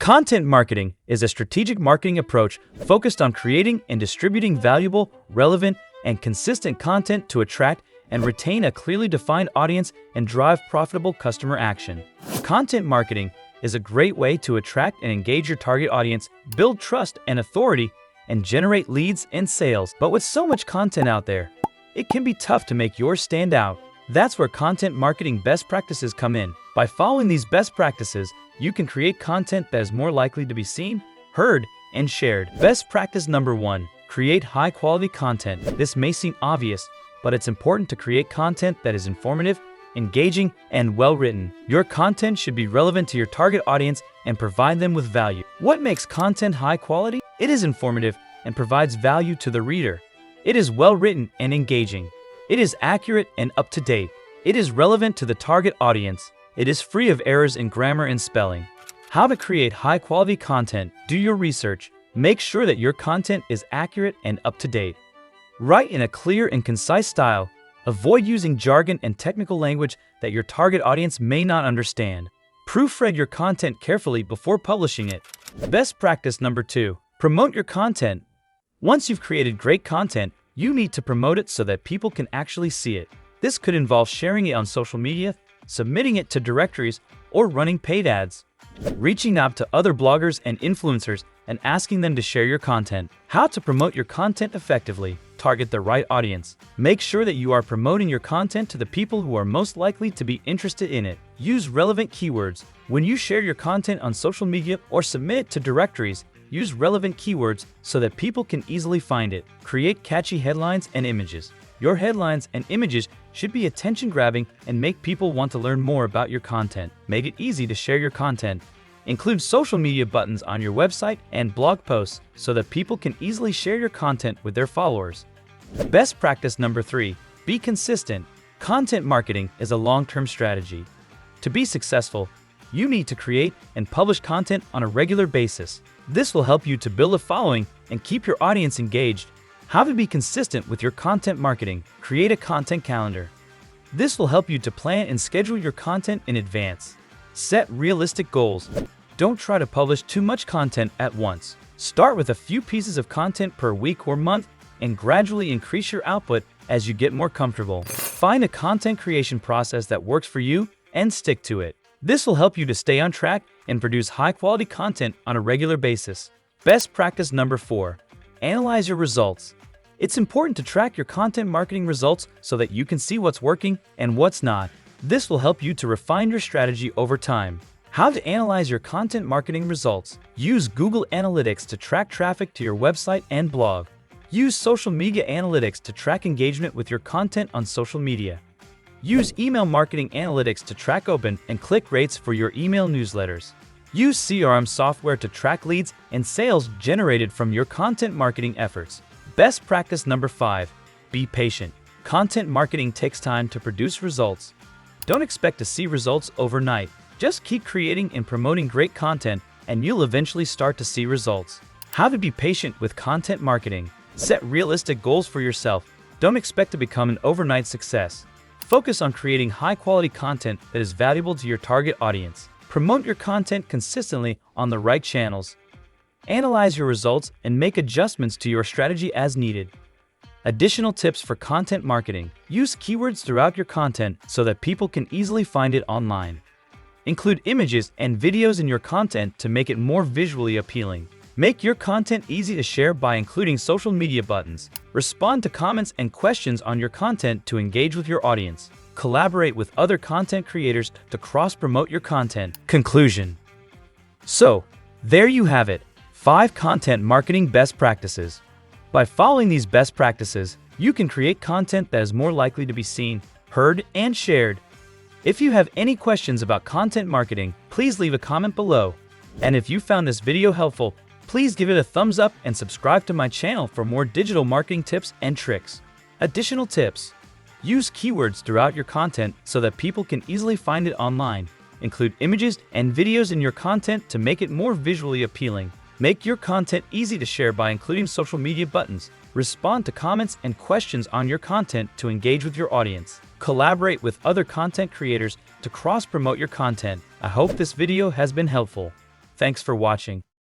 Content marketing is a strategic marketing approach focused on creating and distributing valuable, relevant, and consistent content to attract and retain a clearly defined audience and drive profitable customer action. Content marketing is a great way to attract and engage your target audience, build trust and authority, and generate leads and sales. But with so much content out there, it can be tough to make yours stand out. That's where content marketing best practices come in. By following these best practices, you can create content that is more likely to be seen, heard, and shared. Best practice number 1, create high-quality content. This may seem obvious, but it's important to create content that is informative, engaging, and well-written. Your content should be relevant to your target audience and provide them with value. What makes content high quality? It is informative and provides value to the reader. It is well-written and engaging. It is accurate and up-to-date. It is relevant to the target audience. It is free of errors in grammar and spelling. How to create high-quality content? Do your research. Make sure that your content is accurate and up-to-date. Write in a clear and concise style. Avoid using jargon and technical language that your target audience may not understand. Proofread your content carefully before publishing it. Best practice number 2, promote your content. Once you've created great content, you need to promote it so that people can actually see it. This could involve sharing it on social media, submitting it to directories, or running paid ads. Reaching out to other bloggers and influencers and asking them to share your content. How to promote your content effectively? Target the right audience. Make sure that you are promoting your content to the people who are most likely to be interested in it. Use relevant keywords. When you share your content on social media or submit it to directories, use relevant keywords so that people can easily find it. Create catchy headlines and images. Your headlines and images should be attention-grabbing and make people want to learn more about your content. Make it easy to share your content. Include social media buttons on your website and blog posts so that people can easily share your content with their followers. Best practice number 3, be consistent. Content marketing is a long-term strategy. To be successful, you need to create and publish content on a regular basis. This will help you to build a following and keep your audience engaged. How to be consistent with your content marketing? Create a content calendar. This will help you to plan and schedule your content in advance. Set realistic goals. Don't try to publish too much content at once. Start with a few pieces of content per week or month and gradually increase your output as you get more comfortable. Find a content creation process that works for you and stick to it. This will help you to stay on track and produce high-quality content on a regular basis. Best practice number 4, analyze your results. It's important to track your content marketing results so that you can see what's working and what's not. This will help you to refine your strategy over time. How to analyze your content marketing results? Use Google Analytics to track traffic to your website and blog. Use social media analytics to track engagement with your content on social media. Use email marketing analytics to track open and click rates for your email newsletters. Use CRM software to track leads and sales generated from your content marketing efforts. Best practice number 5, be patient. Content marketing takes time to produce results. Don't expect to see results overnight. Just keep creating and promoting great content and you'll eventually start to see results. How to be patient with content marketing? Set realistic goals for yourself. Don't expect to become an overnight success. Focus on creating high-quality content that is valuable to your target audience. Promote your content consistently on the right channels. Analyze your results and make adjustments to your strategy as needed. Additional tips for content marketing. Use keywords throughout your content so that people can easily find it online. Include images and videos in your content to make it more visually appealing. Make your content easy to share by including social media buttons. Respond to comments and questions on your content to engage with your audience. Collaborate with other content creators to cross-promote your content. Conclusion. So, there you have it, 5 content marketing best practices. By following these best practices, you can create content that is more likely to be seen, heard, and shared. If you have any questions about content marketing, please leave a comment below. And if you found this video helpful, please give it a thumbs up and subscribe to my channel for more digital marketing tips and tricks. Additional tips. Use keywords throughout your content so that people can easily find it online. Include images and videos in your content to make it more visually appealing. Make your content easy to share by including social media buttons. Respond to comments and questions on your content to engage with your audience. Collaborate with other content creators to cross-promote your content. I hope this video has been helpful. Thanks for watching.